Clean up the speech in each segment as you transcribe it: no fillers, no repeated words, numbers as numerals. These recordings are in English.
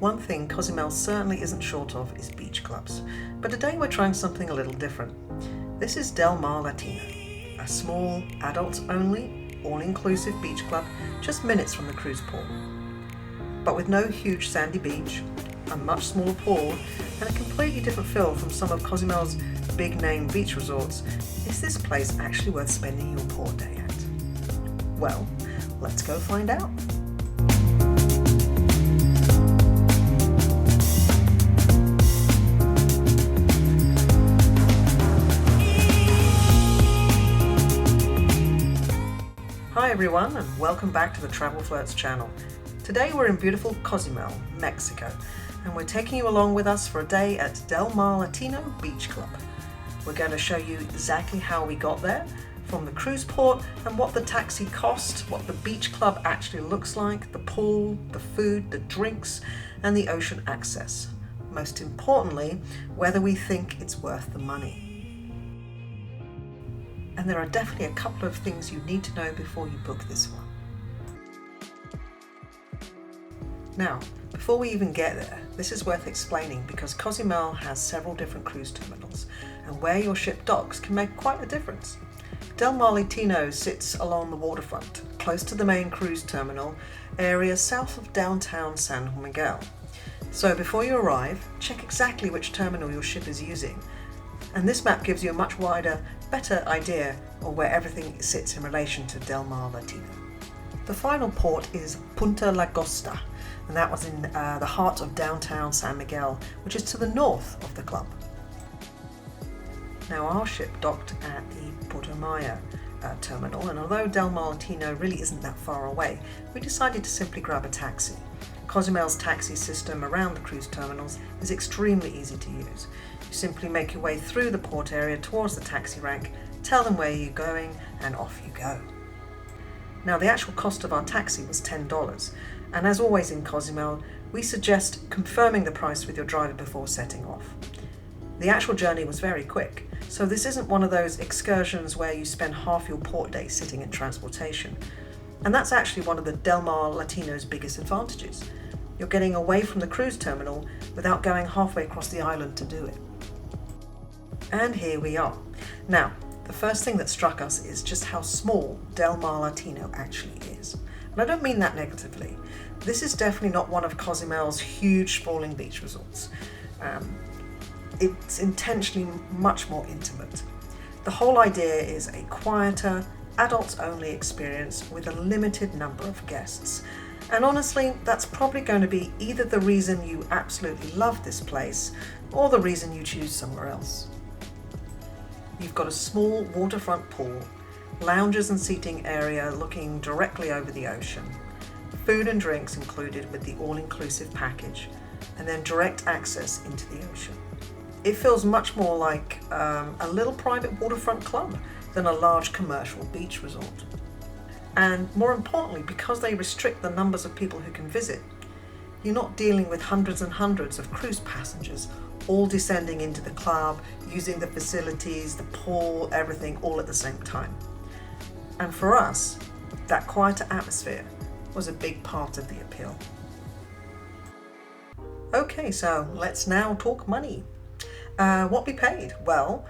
One thing Cozumel certainly isn't short of is beach clubs, but today we're trying something a little different. This is Mar Latino, a small, adults-only, all-inclusive beach club just minutes from the cruise port. But with no huge sandy beach, a much smaller pool, and a completely different feel from some of Cozumel's big-name beach resorts, is this place actually worth spending your port day at? Well, let's go find out. Hi everyone, and welcome back to the Travel Flirts channel. Today we're in beautiful Cozumel, Mexico, and we're taking you along with us for a day at Mar Latino Beach Club. We're going to show you exactly how we got there, from the cruise port, and what the taxi cost, what the beach club actually looks like, the pool, the food, the drinks, and the ocean access. Most importantly, whether we think it's worth the money. And there are definitely a couple of things you need to know before you book this one. Now, before we even get there, this is worth explaining because Cozumel has several different cruise terminals, and where your ship docks can make quite a difference. Mar Latino sits along the waterfront, close to the main cruise terminal area south of downtown San Miguel. So before you arrive, check exactly which terminal your ship is using. And this map gives you a much wider, better idea of where everything sits in relation to Mar Latino. The final port is Punta Lagosta, and that was in the heart of downtown San Miguel, which is to the north of the club. Now our ship docked at the Puerto Maya terminal, and although Mar Latino really isn't that far away, we decided to simply grab a taxi. Cozumel's taxi system around the cruise terminals is extremely easy to use. You simply make your way through the port area towards the taxi rank, tell them where you're going, and off you go. Now the actual cost of our taxi was $10, and as always in Cozumel, we suggest confirming the price with your driver before setting off. The actual journey was very quick, so this isn't one of those excursions where you spend half your port day sitting in transportation. And that's actually one of the Mar Latino's biggest advantages. You're getting away from the cruise terminal without going halfway across the island to do it. And here we are. Now, the first thing that struck us is just how small Mar Latino actually is. And I don't mean that negatively. This is definitely not one of Cozumel's huge sprawling beach resorts. It's intentionally much more intimate. The whole idea is a quieter, adults-only experience with a limited number of guests. And honestly, that's probably going to be either the reason you absolutely love this place or the reason you choose somewhere else. You've got a small waterfront pool, lounges and seating area looking directly over the ocean, food and drinks included with the all-inclusive package, and then direct access into the ocean. It feels much more like a little private waterfront club than a large commercial beach resort. And more importantly, because they restrict the numbers of people who can visit, you're not dealing with hundreds and hundreds of cruise passengers all descending into the club, using the facilities, the pool, everything all at the same time. And for us, that quieter atmosphere was a big part of the appeal. Okay, so let's now talk money. What we paid? Well,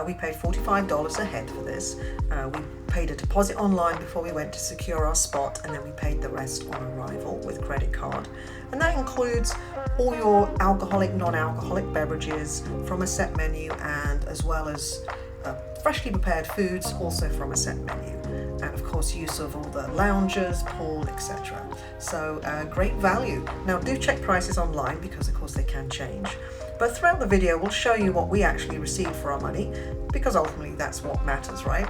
we paid $45 a head for this. We paid a deposit online before we went to secure our spot, and then we paid the rest on arrival with credit card. And that includes all your alcoholic, non-alcoholic beverages from a set menu, and as well as freshly prepared foods also from a set menu. And of course use of all the lounges, pool, etc. So great value. Now do check prices online because of course they can change. But throughout the video we'll show you what we actually received for our money, because ultimately that's what matters, right?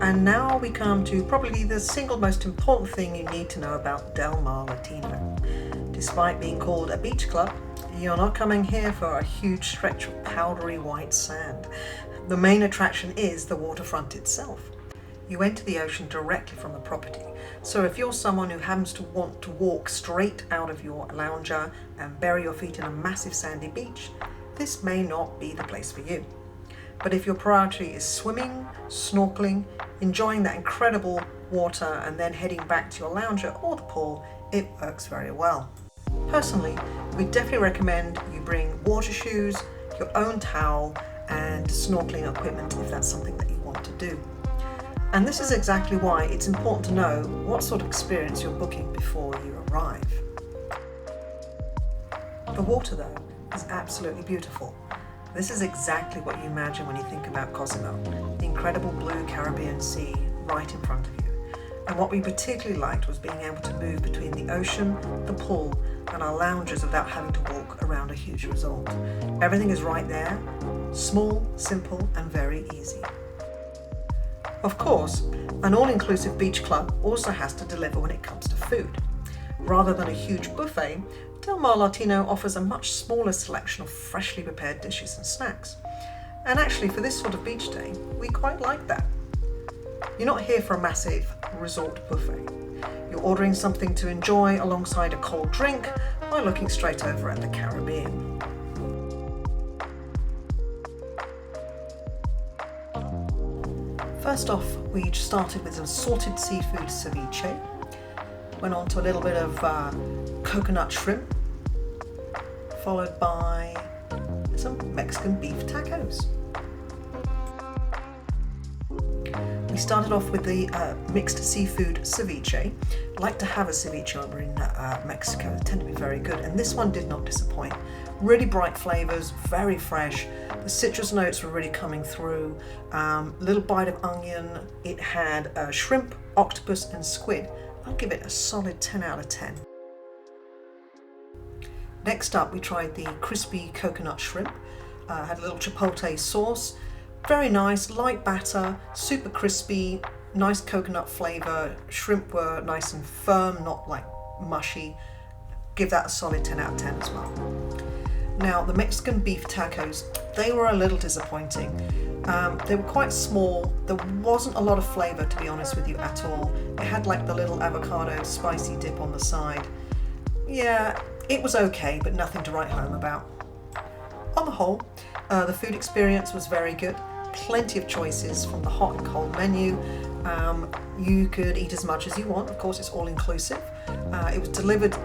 And now we come to probably the single most important thing you need to know about Mar Latino. Despite being called a beach club, you're not coming here for a huge stretch of powdery white sand. The main attraction is the waterfront itself. You enter the ocean directly from the property, so if you're someone who happens to want to walk straight out of your lounger and bury your feet in a massive sandy beach, this may not be the place for you. But if your priority is swimming, snorkeling, enjoying that incredible water and then heading back to your lounger or the pool, it works very well. Personally, we definitely recommend you bring water shoes, your own towel and snorkeling equipment if that's something that you want to do. And this is exactly why it's important to know what sort of experience you're booking before you arrive. The water though is absolutely beautiful. This is exactly what you imagine when you think about Cozumel, the incredible blue Caribbean Sea right in front of you. And what we particularly liked was being able to move between the ocean, the pool and our lounges without having to walk around a huge resort. Everything is right there, small, simple and very easy. Of course, an all-inclusive beach club also has to deliver when it comes to food. Rather than a huge buffet, Mar Latino offers a much smaller selection of freshly prepared dishes and snacks. And actually for this sort of beach day, we quite like that. You're not here for a massive resort buffet. You're ordering something to enjoy alongside a cold drink by looking straight over at the Caribbean. First off, we started with some salted seafood ceviche, went on to a little bit of coconut shrimp, followed by some Mexican beef tacos. We started off with the mixed seafood ceviche. I like to have a ceviche over in Mexico, they tend to be very good, and this one did not disappoint. Really bright flavors, very fresh. The citrus notes were really coming through. Little bite of onion. It had shrimp, octopus and squid. I'll give it a solid 10 out of 10. Next up, we tried the crispy coconut shrimp. Had a little chipotle sauce. Very nice, light batter, super crispy, nice coconut flavor. Shrimp were nice and firm, not like mushy. Give that a solid 10 out of 10 as well. Now, the Mexican beef tacos, they were a little disappointing. They were quite small. There wasn't a lot of flavor, to be honest with you, at all. It had like the little avocado spicy dip on the side. Yeah, it was okay, but nothing to write home about. On the whole, the food experience was very good. Plenty of choices from the hot and cold menu. You could eat as much as you want. Of course, it's all inclusive. It was delivered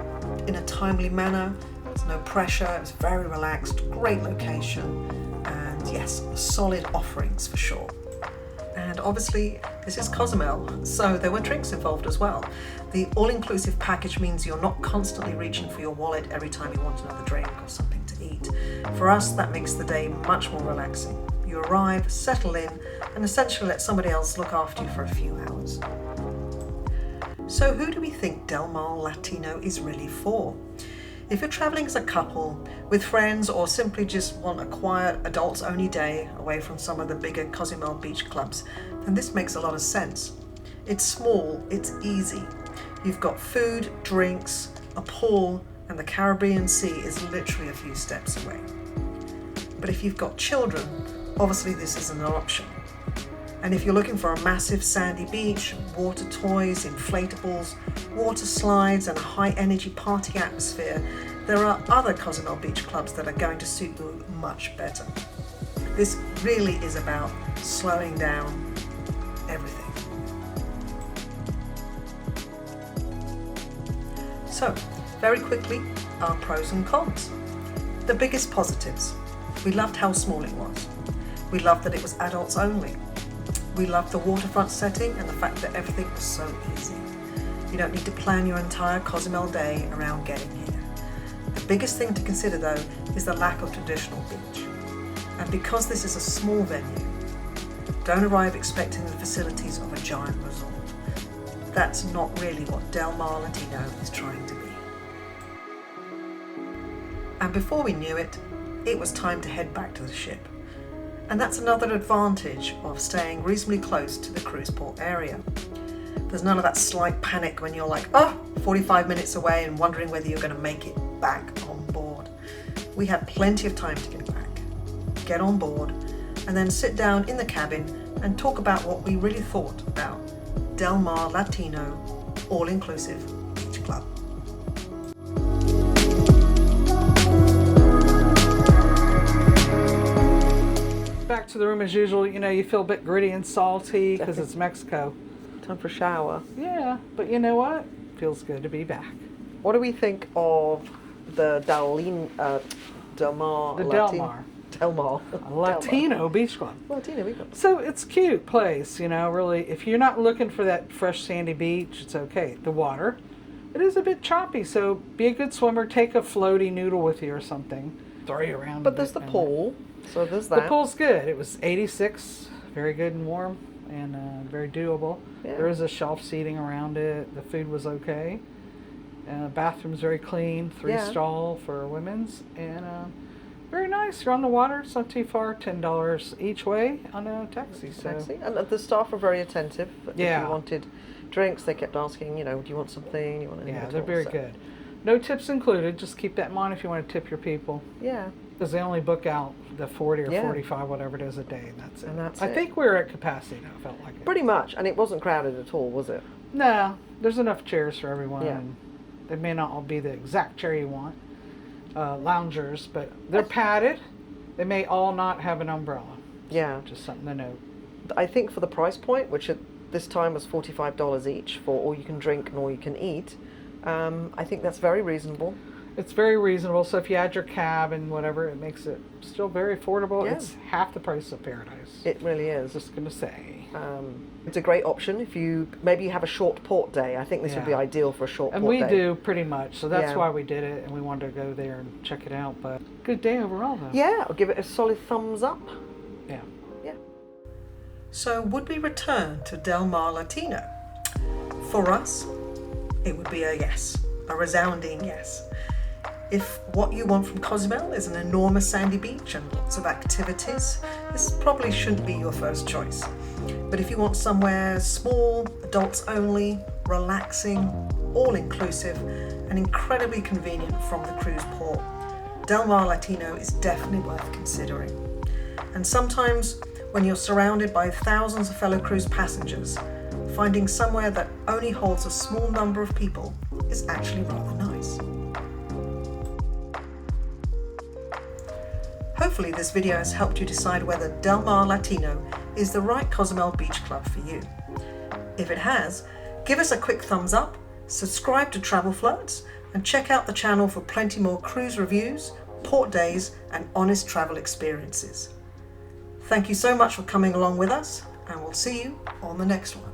in a timely manner. There's no pressure. It was very relaxed. Great location. And yes, solid offerings for sure. And obviously, this is Cozumel, so there were drinks involved as well. The all-inclusive package means you're not constantly reaching for your wallet every time you want another drink or something to eat. For us, that makes the day much more relaxing. You arrive, settle in, and essentially let somebody else look after you for a few hours. So who do we think Delmare Latino is really for? If you're traveling as a couple, with friends, or simply just want a quiet, adults-only day away from some of the bigger Cozumel beach clubs, then this makes a lot of sense. It's small, it's easy. You've got food, drinks, a pool, and the Caribbean Sea is literally a few steps away. But if you've got children, obviously this isn't an option. And if you're looking for a massive sandy beach, water toys, inflatables, water slides and a high energy party atmosphere, there are other Cozumel beach clubs that are going to suit you much better. This really is about slowing down everything. So, very quickly, our pros and cons. The biggest positives. We loved how small it was. We loved that it was adults only. We loved the waterfront setting and the fact that everything was so easy. You don't need to plan your entire Cozumel day around getting here. The biggest thing to consider though is the lack of traditional beach. And because this is a small venue, don't arrive expecting the facilities of a giant resort. That's not really what Delmare Latino is trying to be. And before we knew it, it was time to head back to the ship. And that's another advantage of staying reasonably close to the cruise port area. There's none of that slight panic when you're like, 45 minutes away and wondering whether you're going to make it back on board. We had plenty of time to get back, get on board, and then sit down in the cabin and talk about what we really thought about Delmare Latino All-Inclusive Beach Club. Back to the room as usual. You know, you feel a bit gritty and salty because it's Mexico. Time for a shower. Yeah, but you know what? Feels good to be back. What do we think of the Delmare Latino Beach Club. Latino Beach Club. So it's a cute place, you know, really. If you're not looking for that fresh sandy beach, it's okay. The water, it is a bit choppy, so be a good swimmer. Take a floaty noodle with you or something. Throw you around. But there's the pool, so there's that. The pool's good. It was 86, very good and warm, and very doable. Yeah. There is a shelf seating around it. The food was okay. Bathroom's very clean, 3 stall for women's, and very nice. You're on the water. It's not too far. $10 each way on a taxi. And the staff were very attentive. Yeah. If you wanted drinks, they kept asking, you know, do you want something? You want anything? Yeah, they're very good. No tips included. Just keep that in mind if you want to tip your people. Yeah. Because they only book out the 40 or 45, whatever it is a day, and that's it. And that's I think we were at capacity now. Felt like it. Pretty much, and it wasn't crowded at all, was it? No, there's enough chairs for everyone. Yeah. And they may not all be the exact chair you want, loungers, but they're padded. They may all not have an umbrella. Yeah. Just something to note. I think for the price point, which at this time was $45 each for all you can drink and all you can eat, I think that's very reasonable. It's very reasonable. So if you add your cab and whatever, it makes it still very affordable. Yeah. It's half the price of Paradise. It really is. Just going to say. It's a great option if you maybe have a short port day. I think this would be ideal for a short and port day. And we do pretty much. So that's why we did it, and we wanted to go there and check it out. But good day overall, though. Yeah, I'll give it a solid thumbs up. Yeah. Yeah. So would we return to Delmare Latino? For us, it would be a yes, a resounding yes. If what you want from Cozumel is an enormous sandy beach and lots of activities, this probably shouldn't be your first choice. But if you want somewhere small, adults only, relaxing, all-inclusive, and incredibly convenient from the cruise port, Delmare Latino is definitely worth considering. And sometimes, when you're surrounded by thousands of fellow cruise passengers, finding somewhere that only holds a small number of people is actually rather nice. Hopefully this video has helped you decide whether Delmare Latino is the right Cozumel Beach Club for you. If it has, give us a quick thumbs up, subscribe to Travel Flirts, and check out the channel for plenty more cruise reviews, port days, and honest travel experiences. Thank you so much for coming along with us, and we'll see you on the next one.